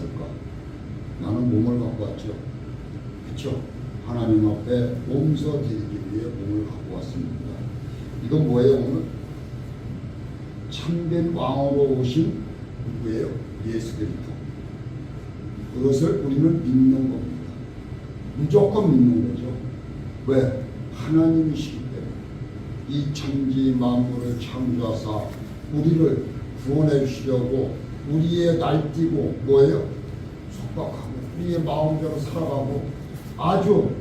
왔을까? 나는 몸을 갖고 왔죠. 그렇죠? 하나님 앞에 몸서 드리기 위해 몸을 갖고 왔습니다. 이건 뭐예요? 오늘 참된 왕으로 오신 누구예요? 예수 그리스도. 그것을 우리는 믿는 겁니다. 무조건 믿는 거죠. 왜? 하나님이시기 때문에. 이 천지 만물을 창조하사 우리를 구원해 주시려고 우리의 날뛰고 뭐예요? 속박하고 우리의 마음대로 살아가고 아주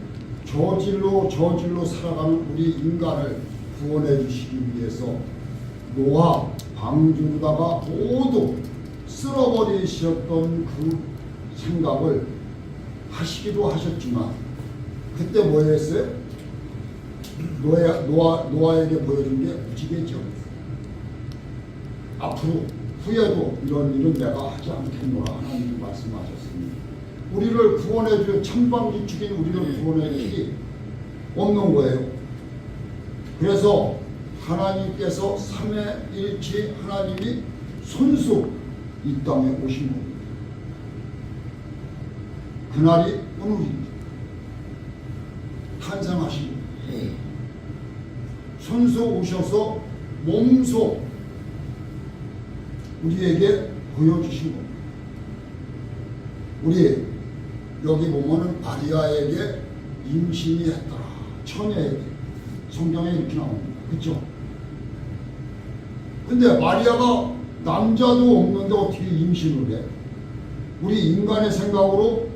저질로 살아가는 우리 인간을 구원해 주시기 위해서 노아 방주로다가 모두 쓸어버리셨던 그 생각을 하시기도 하셨지만 그때 뭐 했어요? 노아에게 보여준 게 무지개죠. 앞으로 후에도 이런 일은 내가 하지 않겠노라 하나님이 말씀하셨습니다. 우리를 구원해 줄 천방지축인 우리를 구원해 주기 없는 거예요. 그래서 하나님께서 삼위일체 하나님이 손수 이 땅에 오신 겁니다. 그날이 오늘입니다. 탄생하신 겁니다. 손수 오셔서 몸소 우리에게 보여주신 겁니다. 우리 여기 보면은 마리아에게 임신이 했더라. 처녀에게. 성경에 이렇게 나옵니다. 그렇죠? 근데 마리아가 남자도 없는데 어떻게 임신을 해? 우리 인간의 생각으로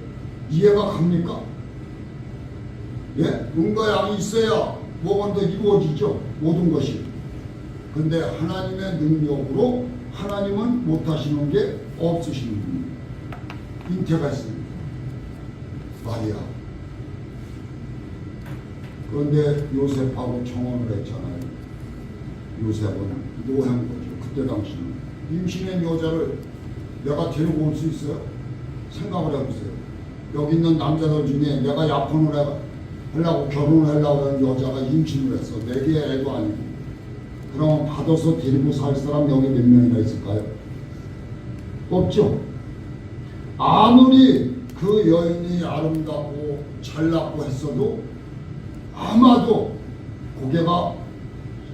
이해가 갑니까? 예? 응과 양이 있어야 뭐가 더 이루어지죠. 모든 것이. 근데 하나님의 능력으로 하나님은 못하시는 게 없으시는 분입니다. 잉태가 있습니다. 마리아. 그런데 요셉하고 청혼을 했잖아요. 요셉은 노한 거죠. 그때 당시는. 임신한 여자를 내가 데리고 올 수 있어요? 생각을 해보세요. 여기 있는 남자들 중에 내가 약혼을 하려고 결혼을 하려고 하는 여자가 임신을 했어. 내게 애도 아니고. 그럼 받아서 데리고 살 사람 여기 몇 명이나 있을까요? 없죠. 아무리 그 여인이 아름답고 잘났고 했어도 아마도 고개가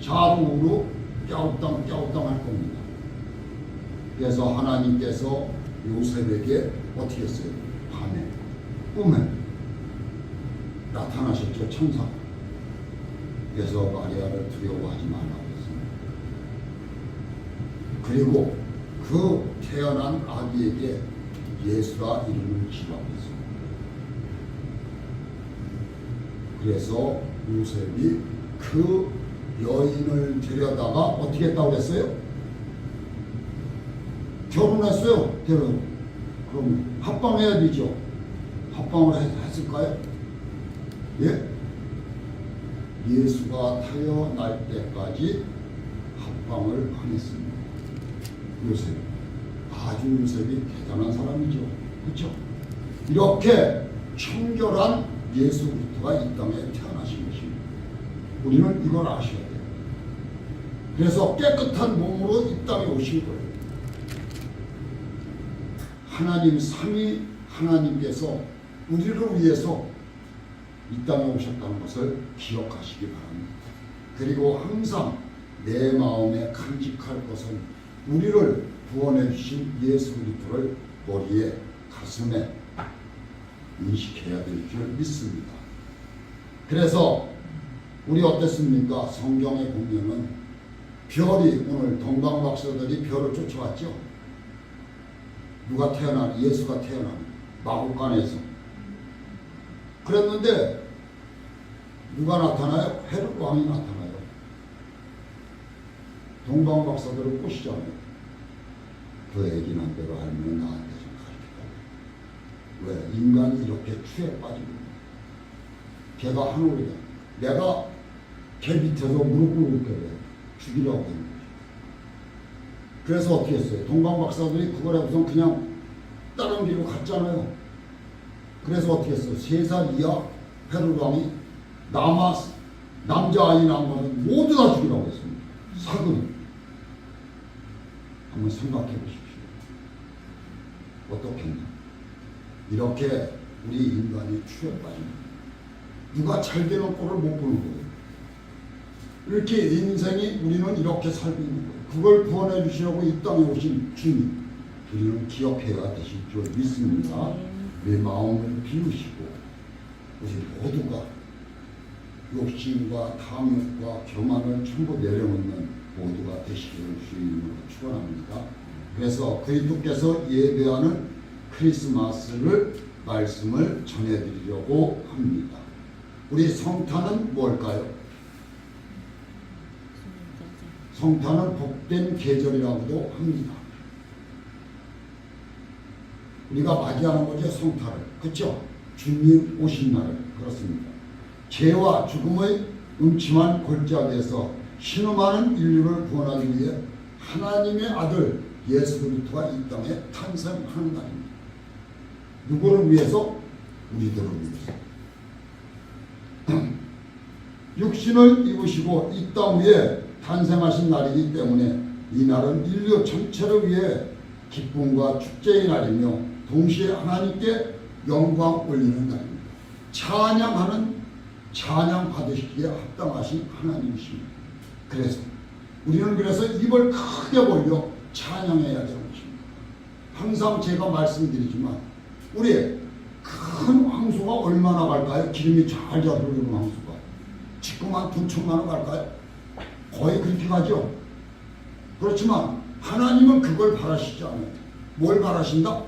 좌우로 꺄우땅 할 겁니다. 그래서 하나님께서 요셉에게 어떻게 했어요? 밤에 꿈에 나타나셨죠. 천사. 그래서 마리아를 두려워하지 말라고 했습니다. 그리고 그 태어난 아기에게 예수라 이름을 지라고 했습니다. 그래서 요셉이 그 여인을 데려다가 어떻게 했다고 했어요? 결혼했어요. 그럼 합방해야 되죠. 합방을 했을까요? 예? 예수가 태어날 때까지 합방을 안 했습니다. 요셉. 아주 요셉이 대단한 사람이죠. 그렇죠? 이렇게 청결한 예수 그리스도가 이 땅에 태어나신 것입니다. 우리는 이걸 아셔야 돼요. 그래서 깨끗한 몸으로 이 땅에 오신 거예요. 하나님 삼위 하나님께서 우리를 위해서 이 땅에 오셨다는 것을 기억하시기 바랍니다. 그리고 항상 내 마음에 간직할 것은 우리를 구원해 주신 예수 그리스도를 머리에 가슴에 인식해야 될 줄 믿습니다. 그래서 우리 어땠습니까? 성경에 보면은 별이 오늘 동방박사들이 별을 쫓아왔죠. 누가 태어나는? 예수가 태어나는 마구간에서. 그랬는데 누가 나타나요? 헤롯 왕이 나타나요. 동방박사들을 꼬시잖아요. 그 애기는 대로 알면 나한테 좀 가르쳐달라. 왜? 인간이 이렇게 추에 빠지고 걔가 하늘이다. 내가 걔 밑에서 무릎 꿇고 있게 죽이려고 하는 거죠. 그래서 어떻게 했어요? 동방박사들이 그걸 해서 그냥 다른 길로 갔잖아요. 그래서 어떻게 했어요? 3살 이하 헤롯 왕이 남자아이 낳으면 모두 다 죽이라고 했습니다. 사근. 한번 생각해 보십시오. 어떻겠나? 이렇게 우리 인간이 추에 빠집니다. 누가 잘 되는 꼴을 못 보는 거예요. 이렇게 인생이 우리는 이렇게 살고 있는 거예요. 그걸 구원해 주시려고 이 땅에 오신 주님, 우리는 기억해야 되실 줄 믿습니다. 내 마음을 비우시고 우리 모두가 욕심과 탐욕과 교만을 전부 내려놓는 모두가 되시기를 주님으로 축원합니다. 그래서 그리스도께서 예배하는 크리스마스를 말씀을 전해드리려고 합니다. 우리 성탄은 뭘까요? 성탄은 복된 계절이라고도 합니다. 우리가 맞이하는 거죠, 성탄을. 그렇죠? 주님 오신 날을. 그렇습니다. 죄와 죽음의 음침한 골짜기에서 신음하는 인류를 구원하기 위해 하나님의 아들 예수 그리스도가 이 땅에 탄생하는 날입니다. 누구를 위해서? 우리들을 위해서. 육신을 입으시고 이 땅 위에 탄생하신 날이기 때문에 이 날은 인류 전체를 위해 기쁨과 축제의 날이며 동시에 하나님께 영광 올리는 날입니다. 찬양 받으시기에 합당하신 하나님이십니다. 그래서 우리는 입을 크게 벌려 찬양해야 되는 것입니다. 항상 제가 말씀드리지만 우리 큰 황소가 얼마나 갈까요? 기름이 잘 흐르는 황소가 지금 한 2천만 원 갈까요? 거의 그렇게 가죠. 그렇지만 하나님은 그걸 바라시지 않아요. 뭘 바라신다?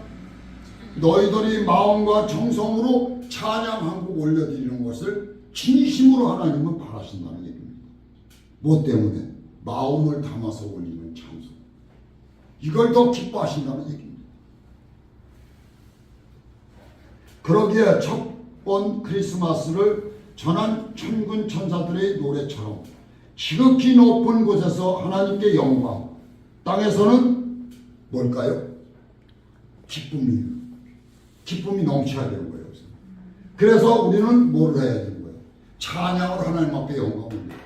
너희들이 마음과 정성으로 찬양 한 곡 올려드리는 것을 진심으로 하나님은 바라신다는 얘기입니다. 뭐 때문에? 마음을 담아서 올리는 찬송. 이걸 더 기뻐하신다는 얘기입니다. 그러기에 첫 번 크리스마스를 전한 천군 천사들의 노래처럼 지극히 높은 곳에서 하나님께 영광, 땅에서는 뭘까요? 기쁨이 넘쳐야 되는 거예요. 그래서 우리는 뭘 해야 되는 거예요? 찬양을 하나님 앞에 영광을 올려요.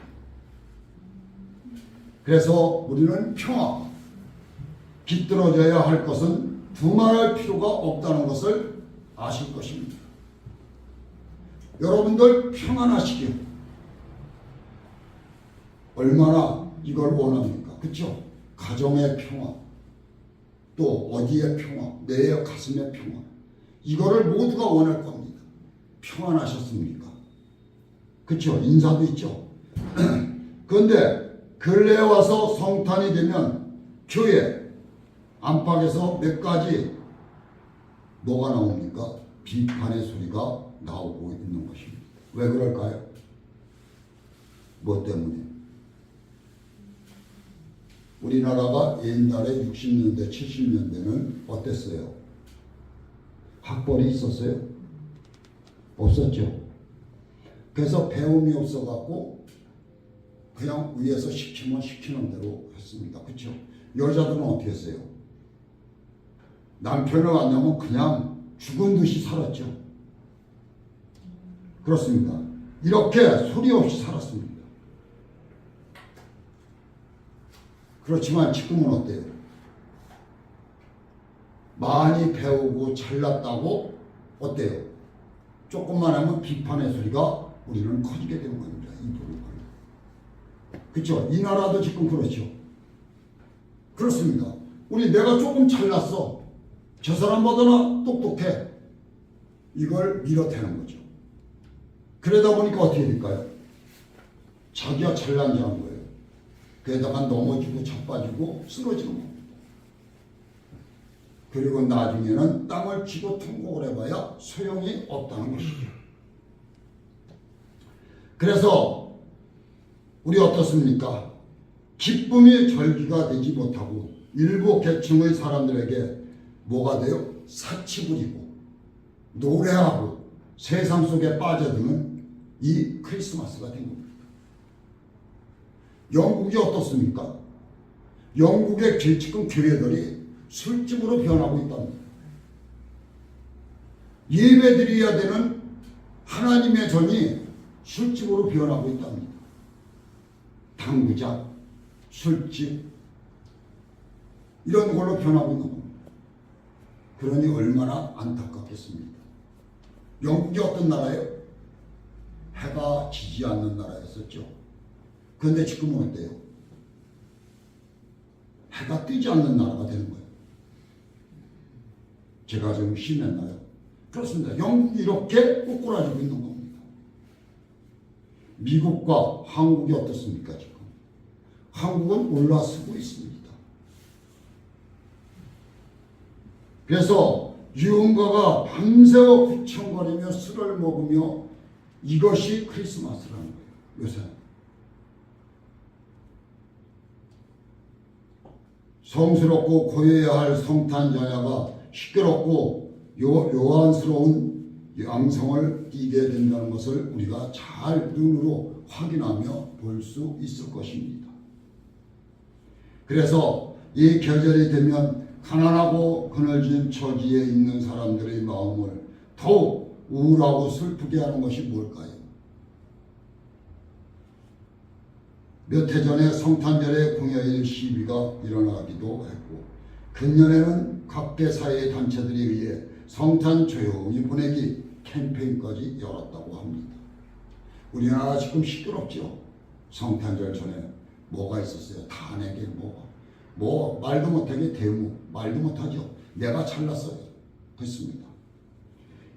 그래서 우리는 평화, 깃들어져야 할 것은 두말할 필요가 없다는 것을 아실 것입니다. 여러분들 평안하시길 얼마나 이걸 원합니까? 그렇죠? 가정의 평화, 또 어디의 평화, 내 가슴의 평화, 이거를 모두가 원할 겁니다. 평안하셨습니까? 그렇죠? 인사도 있죠. 그런데 근래에 와서 성탄이 되면 교회 안팎에서 몇 가지 뭐가 나옵니까? 비판의 소리가 나오고 있는 것입니다. 왜 그럴까요? 뭐 때문에? 우리나라가 옛날에 60년대, 70년대는 어땠어요? 학벌이 있었어요? 없었죠. 그래서 배움이 없어갖고 그냥 위에서 시키면 시키는 대로 했습니다. 그렇죠? 여자들은 어떻게 했어요? 남편을 만나면 그냥 죽은 듯이 살았죠. 그렇습니다. 이렇게 소리 없이 살았습니다. 그렇지만 지금은 어때요? 많이 배우고 잘났다고 어때요? 조금만 하면 비판의 소리가 우리는 커지게 되는 겁니다. 이 부분은. 그렇죠? 이 나라도 지금 그렇죠. 그렇습니다. 내가 조금 잘났어. 저 사람보다는 똑똑해. 이걸 밀어대는 거죠. 그러다 보니까 어떻게 될까요? 자기가 잘난 줄 아는 거예요. 그러다가 넘어지고 자빠지고 쓰러지는 겁니다. 그리고 나중에는 땅을 치고 통곡을 해봐야 소용이 없다는 것이죠. 그래서 우리 어떻습니까? 기쁨이 절기가 되지 못하고 일부 계층의 사람들에게 뭐가 돼요? 사치 부리고 노래하고 세상 속에 빠져드는 이 크리스마스가 된 겁니다. 영국이 어떻습니까? 영국의 지금 교회들이 술집으로 변하고 있답니다. 예배드려야 되는 하나님의 전이 술집으로 변하고 있답니다. 당구장, 술집 이런 걸로 변하고 있는 겁니다. 그러니 얼마나 안타깝겠습니까? 영국이 어떤 나라예요? 해가 지지 않는 나라였었죠. 그런데 지금은 어때요? 해가 뜨지 않는 나라가 되는 거예요. 제가 좀 심했나요? 그렇습니다. 영국이 이렇게 꼬꾸라지고 있는 겁니다. 미국과 한국이 어떻습니까? 지금 한국은 올라서고 있습니다. 그래서 유흥가가 밤새워 휘청거리며 술을 먹으며 이것이 크리스마스라는 거예요. 요새 성스럽고 고요해야 할 성탄 전야가 시끄럽고 요한스러운 양성을 띠게 된다는 것을 우리가 잘 눈으로 확인하며 볼 수 있을 것입니다. 그래서 이 계절이 되면 가난하고 그늘진 처지에 있는 사람들의 마음을 더욱 우울하고 슬프게 하는 것이 뭘까요? 몇 해 전에 성탄절에 공휴일 시위가 일어나기도 했고, 근년에는 각계 사회 단체들에 의해 성탄 조용히 보내기 캠페인까지 열었다고 합니다. 우리나라 지금 시끄럽죠. 성탄절 전에 뭐가 있었어요? 탄핵에 뭐 말도 못하게 대무, 말도 못하죠. 내가 잘났어요. 그렇습니다.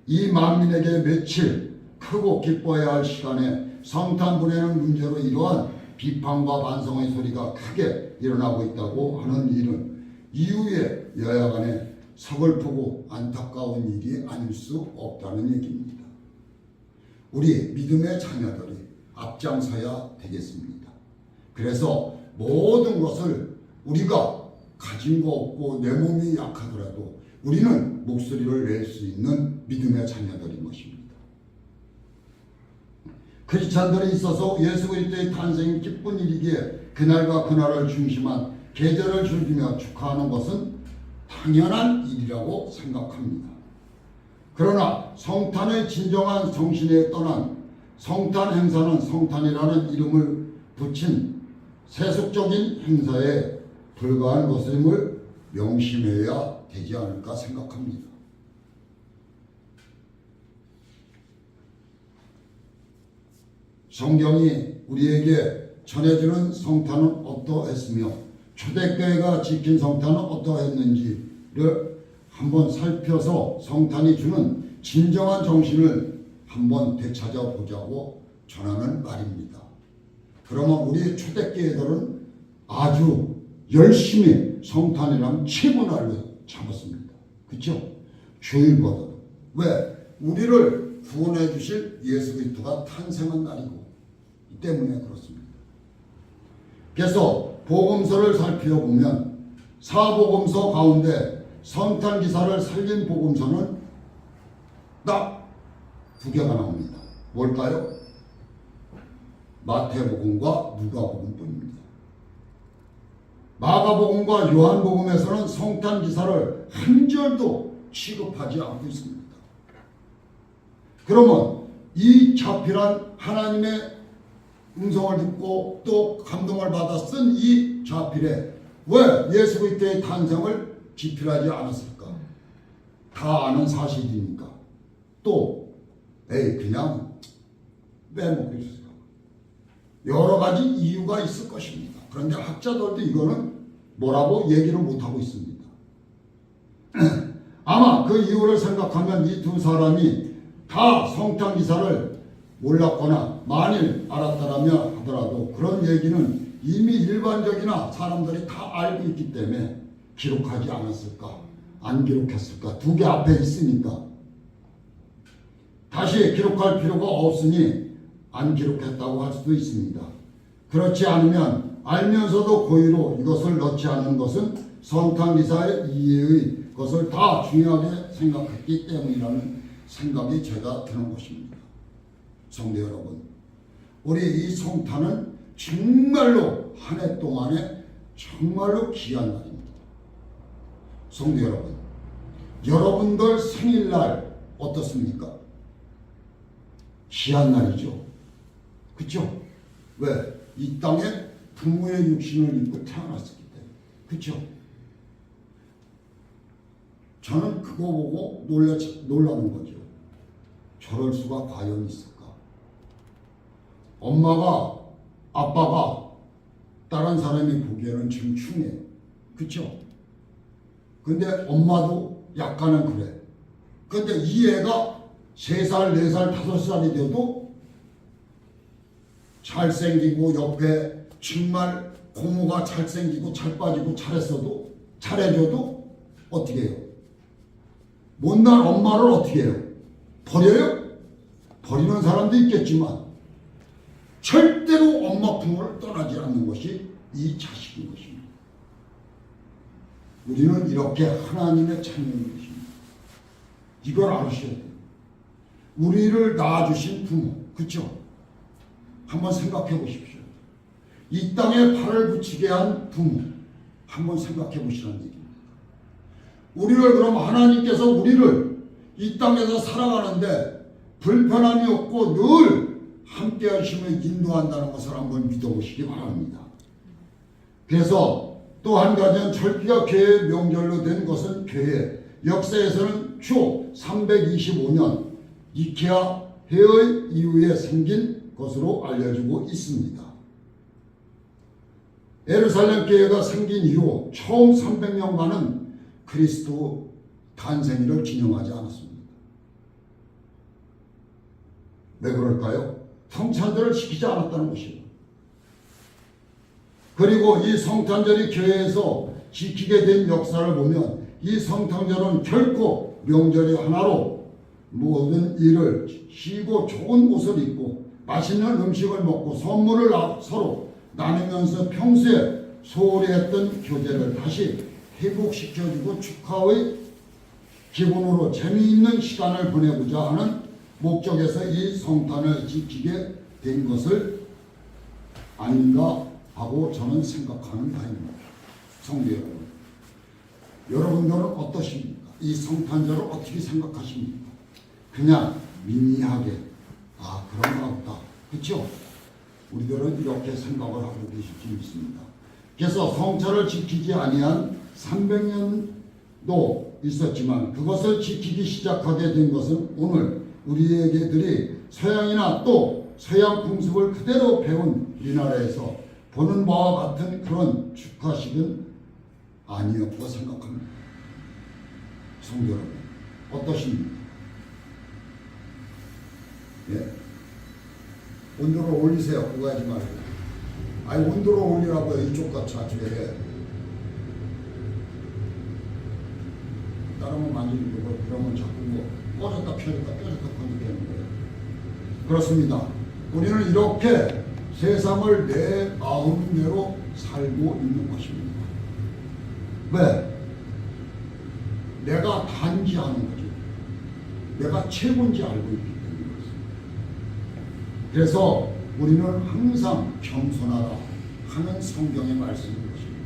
이 만민에게 며칠 크고 기뻐해야 할 시간에 성탄 보내는 문제로 이러한 비판과 반성의 소리가 크게 일어나고 있다고 하는 일은 이후에 여야 간에 서글프고 안타까운 일이 아닐 수 없다는 얘기입니다. 우리 믿음의 자녀들이 앞장서야 되겠습니다. 그래서 모든 것을 우리가 가진 거 없고 내 몸이 약하더라도 우리는 목소리를 낼 수 있는 믿음의 자녀들인 것입니다. 크리스찬들에 있어서 예수 그리스도의 탄생이 기쁜 일이기에 그날과 그날을 중심한 계절을 즐기며 축하하는 것은 당연한 일이라고 생각합니다. 그러나 성탄의 진정한 정신에 떠난 성탄 행사는 성탄이라는 이름을 붙인 세속적인 행사에 불과한 것임을 명심해야 되지 않을까 생각합니다. 성경이 우리에게 전해주는 성탄은 어떠했으며 초대교회가 지킨 성탄은 어떠했는지를 한번 살펴서 성탄이 주는 진정한 정신을 한번 되찾아보자고 전하는 말입니다. 그러면 우리 초대교회들은 아주 열심히 성탄이라는 최고날로 잡았습니다. 그렇죠? 주일보다. 왜? 우리를 구원해 주실 예수 그리스도가 탄생한 날이고 이 때문에 그렇습니다. 그래서 복음서를 살펴보면 사복음서 가운데 성탄 기사를 살린 복음서는 딱 두 개가 나옵니다. 뭘까요? 마태복음과 누가복음뿐입니다. 마가복음과 요한복음에서는 성탄 기사를 한 절도 취급하지 않고 있습니다. 그러면 이 자필한 하나님의 음성을 듣고 또 감동을 받아 쓴 이 자필에 왜 예수 그리스도의 탄생을 지필하지 않았을까? 다 아는 사실이니까. 또 그냥 빼먹고 있었어요. 여러 가지 이유가 있을 것입니다. 그런데 학자들도 이거는 뭐라고 얘기를 못하고 있습니다. 아마 그 이유를 생각하면 이 두 사람이 다 성탄 기사를 몰랐거나 만일 알았다라면 하더라도 그런 얘기는 이미 일반적이나 사람들이 다 알고 있기 때문에 기록하지 않았을까? 안 기록했을까? 두 개 앞에 있으니까 다시 기록할 필요가 없으니 안 기록했다고 할 수도 있습니다. 그렇지 않으면 알면서도 고의로 이것을 넣지 않은 것은 성탄 기사의 이해의 것을 다 중요하게 생각했기 때문이라는 생각이 제가 드는 것입니다. 성도 여러분, 우리 이 성탄은 정말로 한 해 동안에 정말로 귀한 날입니다. 성도 여러분, 여러분들 생일날 어떻습니까? 귀한 날이죠. 그렇죠? 왜? 이 땅에 부모의 육신을 입고 태어났었기 때문에. 그렇죠? 저는 그거 보고 놀라는 거죠. 저럴 수가 과연 있을까? 엄마가, 아빠가 다른 사람이 보기에는 지금 충해. 그쵸? 근데 엄마도 약간은 그래. 근데 이 애가 3살, 4살, 5살이 돼도 잘생기고 옆에 정말 고모가 잘생기고 잘 빠지고 잘했어도 잘해줘도 어떻게 해요? 못난 엄마를 어떻게 해요? 버려요? 버리는 사람도 있겠지만 절대로 엄마 품을 떠나지 않는 것이 이 자식인 것입니다. 우리는 이렇게 하나님의 찬양인 것입니다. 이걸 아셔야 돼요. 우리를 낳아주신 부모, 그렇죠? 한번 생각해 보십시오. 이 땅에 발을 붙이게 한 부모, 한번 생각해 보시라는 얘기입니다. 우리를 그럼 하나님께서 우리를 이 땅에서 살아가는데 불편함이 없고 늘 함께 하심을 인도한다는 것을 한번 믿어보시기 바랍니다. 그래서 또 한 가지는 절기가 교회의 명절로 된 것은 교회 역사에서는 초 325년 니케아 회의 이후에 생긴 것으로 알려지고 있습니다. 예루살렘 교회가 생긴 이후 처음 300년간은 그리스도 탄생일을 기념하지 않았습니다. 왜 그럴까요? 성찬절을 지키지 않았다는 것입니다. 그리고 이 성탄절이 교회에서 지키게 된 역사를 보면 이 성탄절은 결코 명절이 하나로 모든 일을 쉬고 좋은 옷을 입고 맛있는 음식을 먹고 선물을 서로 나누면서 평소에 소홀히 했던 교제를 다시 회복시켜주고 축하의 기분으로 재미있는 시간을 보내고자 하는 목적에서 이 성탄을 지키게 된 것을 아닌가 하고 저는 생각하는 바입니다. 성도 여러분, 여러분들은 어떠십니까? 이 성탄절을 어떻게 생각하십니까? 그냥 미미하게 그런가 보다, 그렇죠? 우리들은 이렇게 생각을 하고 계실지 믿습니다. 그래서 성찬을 지키지 아니한 300년도 있었지만 그것을 지키기 시작하게 된 것은 오늘 우리에게들이 서양이나 또 서양 풍습을 그대로 배운 우리나라에서 보는 바와 같은 그런 축하식은 아니었고 생각합니다. 성도 여러분, 어떠십니까? 예? 온도를 올리세요. 그거 하지 말고. 아니, 온도를 올리라고요. 이쪽과 좌측에. 다른 거 만지는 거 그러면 자꾸 뭐 꺼졌다 펴졌다 건드리는 거예요. 그렇습니다. 우리는 이렇게 세상을 내 마음대로 살고 있는 것입니다. 왜? 내가 단지 하는 거죠. 내가 최고인지 알고 있기 때문이었습니다. 그래서 우리는 항상 겸손하라 하는 성경의 말씀인 것입니다.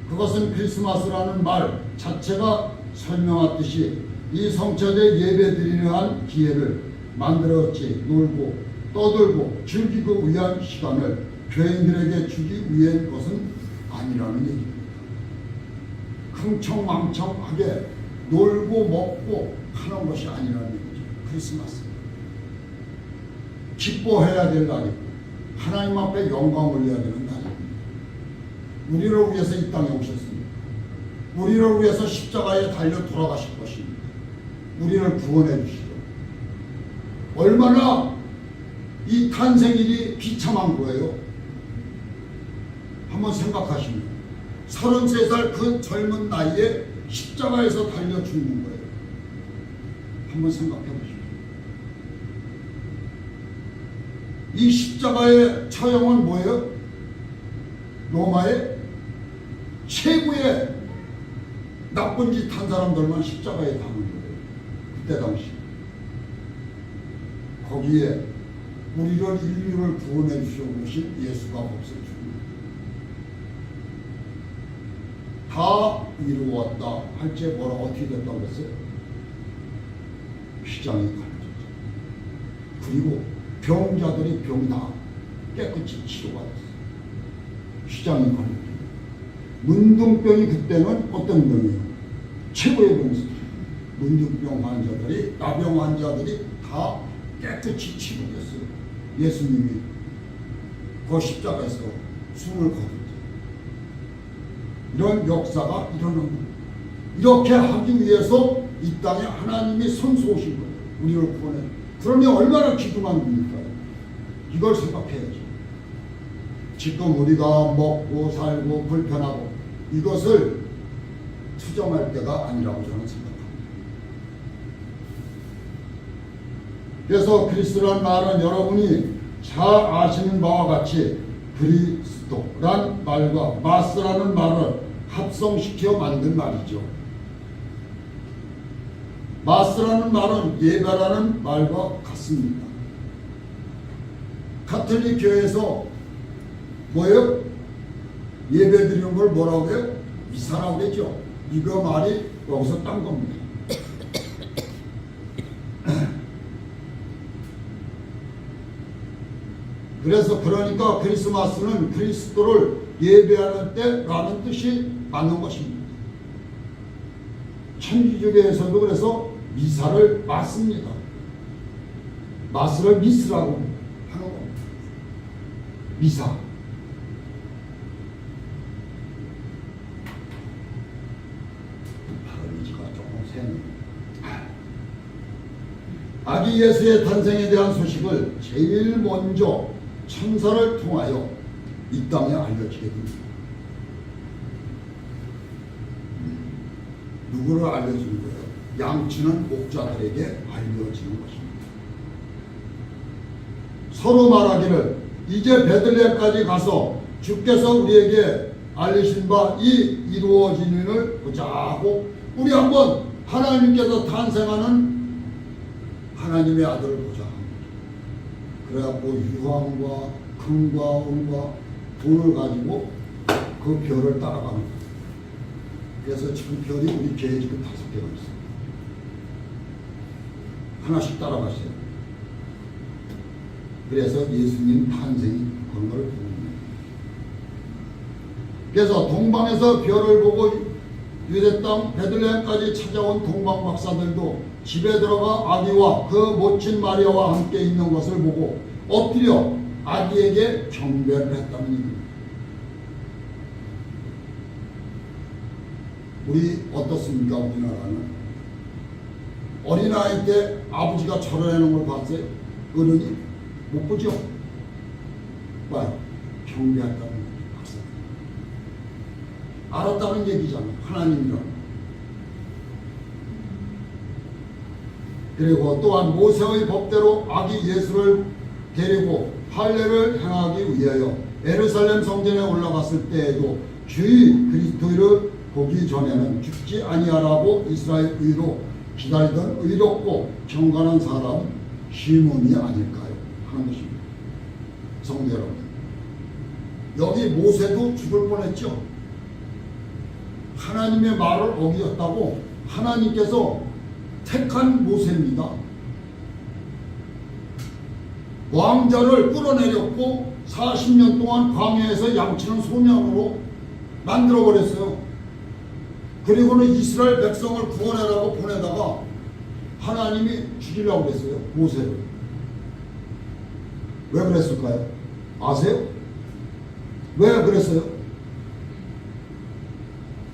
그것은 크리스마스라는 말 자체가 설명하듯이 이 성찬에 예배드리려 한 기회를 만들었지 놀고 떠들고 즐기기 위한 시간을 교인들에게 주기 위한 것은 아니라는 얘기입니다. 흥청망청하게 놀고 먹고 하는 것이 아니라는 얘기죠. 크리스마스 기뻐해야 될 날이고 하나님 앞에 영광 올려야 되는 날입니다. 우리를 위해서 이 땅에 오셨습니다. 우리를 위해서 십자가에 달려 돌아가실 것입니다. 우리를 구원해 주시죠. 얼마나 이 탄생일이 비참한 거예요. 한번 생각하시면 33살 그 젊은 나이에 십자가에서 달려 죽는 거예요. 한번 생각해 보십시오. 이 십자가의 처형은 뭐예요? 로마의 최고의 나쁜 짓 한 사람들만 십자가에 담은 거예요. 그때 당시. 거기에 우리를 인류를 구원해 주셔오신 예수가 없을 줄입니다. 다 이루었다 할 때 뭐라 어떻게 됐다고 그랬어요? 휘장이 가려졌죠. 그리고 병자들이 병 다 깨끗이 치료가 됐어요. 휘장이 가려졌죠. 문둥병이 그때는 어떤 병이에요? 최고의 병이었어요. 문둥병 환자들이, 나병 환자들이 다 깨끗이 치료됐어요. 예수님이 그 십자가에서 숨을 거둘 때 이런 역사가 일어난 겁니다. 이렇게 하기 위해서 이 땅에 하나님이 선수오신 거예요. 우리를 구원해. 그러니 얼마나 기둥한 겁니까? 이걸 생각해야죠. 지금 우리가 먹고 살고 불편하고 이것을 투정할 때가 아니라고 저는 생각합니다. 그래서 그리스도란 말은 여러분이 잘 아시는 바와 같이 그리스도란 말과 마스라는 말을 합성시켜 만든 말이죠. 마스라는 말은 예배라는 말과 같습니다. 가톨릭 교회에서 뭐예요? 예배 드리는 걸 뭐라고 해요? 미사라고 그랬죠. 이거 말이 여기서 딴 겁니다. 그래서 그러니까 크리스마스는 그리스도를 예배하는 때라는 뜻이 맞는 것입니다. 천주교에서도 그래서 미사를 맞습니다. 마스를 미스라고 하는 겁니다. 미사. 발음이지가 조금 세네요. 아기 예수의 탄생에 대한 소식을 제일 먼저 천사를 통하여 이 땅에 알려지게 됩니다. 누구를 알려주는 거예요? 양치는 목자들에게 알려지는 것입니다. 서로 말하기를 이제 베들레헴까지 가서 주께서 우리에게 알리신 바 이 이루어진 일을 보자 하고 우리 한번 하나님께서 탄생하는 하나님의 아들을 보자. 그래갖고 유황과 금과 은과 돈을 가지고 그 별을 따라가는 거예요. 그래서 지금 별이 우리 교회에 지금 5개가 있어요. 하나씩 따라가세요. 그래서 예수님 탄생이 그런 걸 보는 거예요. 그래서 동방에서 별을 보고 유대 땅 베들레헴까지 찾아온 동방 박사들도 집에 들어가 아기와 그 모친 마리아와 함께 있는 것을 보고 엎드려 아기에게 경배를 했다는 얘기입니다. 우리 어떻습니까? 우리나라는 어린아이 때 아버지가 절어내는 걸 봤어요? 어른이? 못 보죠? 봐요. 경배했다는 얘기. 알았다는 얘기잖아요. 하나님이라는. 그리고 또한 모세의 법대로 아기 예수를 데리고 할례를 행하기 위하여 예루살렘 성전에 올라갔을 때에도 주의 그리스도를 보기 전에는 죽지 아니하라고 이스라엘 의로 기다리던 의롭고 경건한 사람 시몬이 아닐까요? 하는 것입니다. 성도 여러분, 여기 모세도 죽을 뻔했죠. 하나님의 말을 어겼다고 하나님께서 택한 모세입니다. 왕자를 끌어내렸고 40년 동안 광야에서 양치는 소년으로 만들어버렸어요. 그리고는 이스라엘 백성을 구원하라고 보내다가 하나님이 죽이려고 그랬어요. 모세를. 왜 그랬을까요? 아세요? 왜 그랬어요?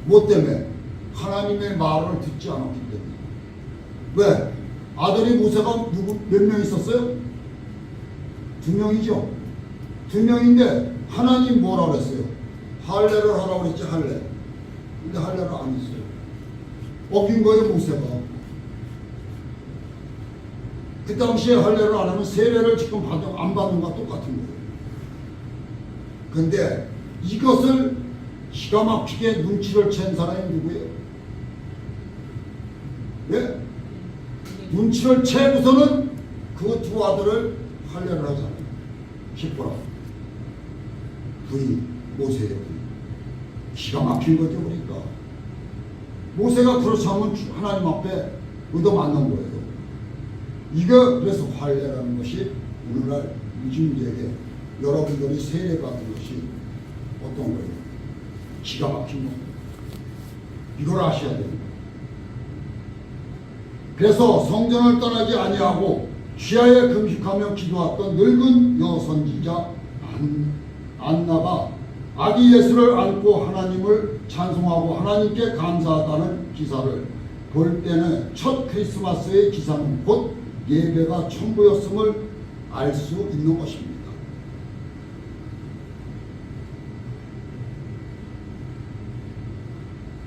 뭐 때문에? 하나님의 말을 듣지 않았기 때문에. 왜? 아들이 모세가 몇 명 있었어요? 2명이죠. 2명인데 하나님 뭐라 그랬어요? 할례를 하라고 그랬지. 할례. 근데 할례를 안 했어요. 어긴 거예요. 모세가. 그 당시에 할례를 안 하면 세례를 지금 안 받는 것과 똑같은 거예요. 근데 이것을 기가 막히게 눈치를 챈 사람이 누구예요? 네? 눈치를 채고서는 그 두 아들을 할례를 하잖아요. 십보라 부인 모세의 부인. 기가 막힌 거죠. 그러니까 모세가 그렇지 않으면 하나님 앞에 얻어맞는 거예요. 이거 그래서 할례라는 것이 오늘날 무진들에게 여러분들이 세례받은 것이 어떤 거예요? 기가 막힌 겁니다. 이걸 아셔야 됩니다. 그래서 성전을 떠나지 아니하고 지하에 금식하며 기도했던 늙은 여선지자 안나가 아기 예수를 안고 하나님을 찬송하고 하나님께 감사하다는 기사를 볼 때는 첫 크리스마스의 기사는 곧 예배가 전부였음을 알 수 있는 것입니다.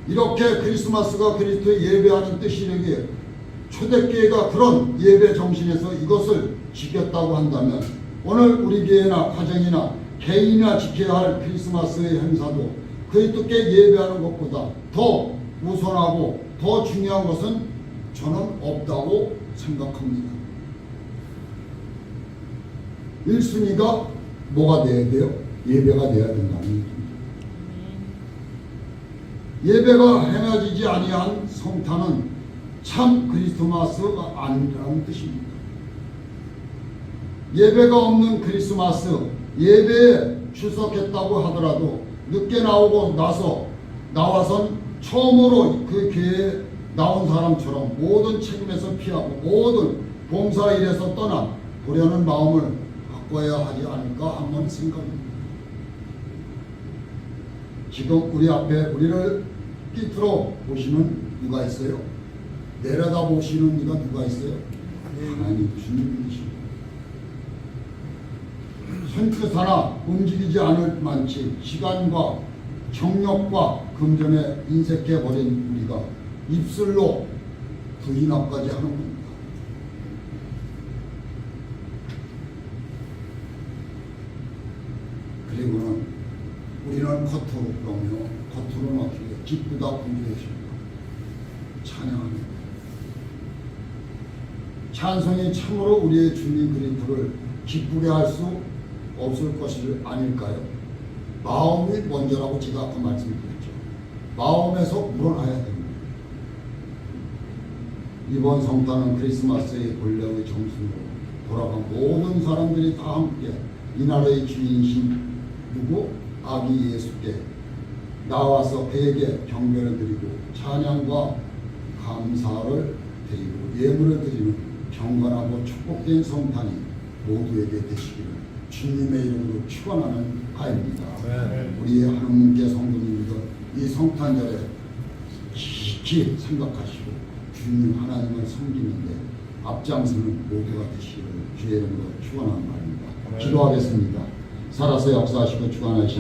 이렇게 크리스마스가 그리스도의 예배하는 뜻이기에 초대교회가 그런 예배 정신에서 이것을 지켰다고 한다면 오늘 우리 교회나 가정이나 개인이나 지켜야 할 크리스마스의 행사도 그리스도께 예배하는 것보다 더 우선하고 더 중요한 것은 저는 없다고 생각합니다. 1순위가 뭐가 돼야 돼요? 예배가 돼야 된다는 얘기입니다. 예배가 행해지지 아니한 성탄은 참 크리스마스가 아니라는 뜻입니다. 예배가 없는 크리스마스, 예배에 출석했다고 하더라도 늦게 나와선 처음으로 그 교회에 나온 사람처럼 모든 책임에서 피하고 모든 봉사일에서 떠나 보려는 마음을 바꿔야 하지 않을까 한번 생각합니다. 지금 우리 앞에 우리를 삐뚤어 보시는 누가 있어요? 내려다 보시는 이가 누가 있어요? 하나님 주님이십니다. 손끝 하나 움직이지 않을 만치 시간과 경력과 금전에 인색해버린 우리가 입술로 부인합까지 하는 겁니다. 그리고는 우리는 겉으로는 어떻게 기쁘다 분주해집니다. 찬양합니다. 찬송이 참으로 우리의 주님 그리스도를 기쁘게 할 수 없을 것이 아닐까요? 마음이 먼저라고 제가 아까 말씀드렸죠. 마음에서 우러나야 됩니다. 이번 성탄은 크리스마스의 본래의 정신으로 돌아간 모든 사람들이 다 함께 이 나라의 주인이신 누구? 아기 예수께 나와서 그에게 경배를 드리고 찬양과 감사를 드리고 예물을 드리는 경건하고 축복된 성탄이 모두에게 되시기를 주님의 이름으로 축원하는 가입니다. 우리의 하나님께 성도님들 이 성탄절에 깊이 생각하시고 주님 하나님을 섬기는데 앞장서는 모두가 되시기를 주의 이름으로 축원하는 바입니다. 기도하겠습니다. 살아서 역사하시고 주관하시는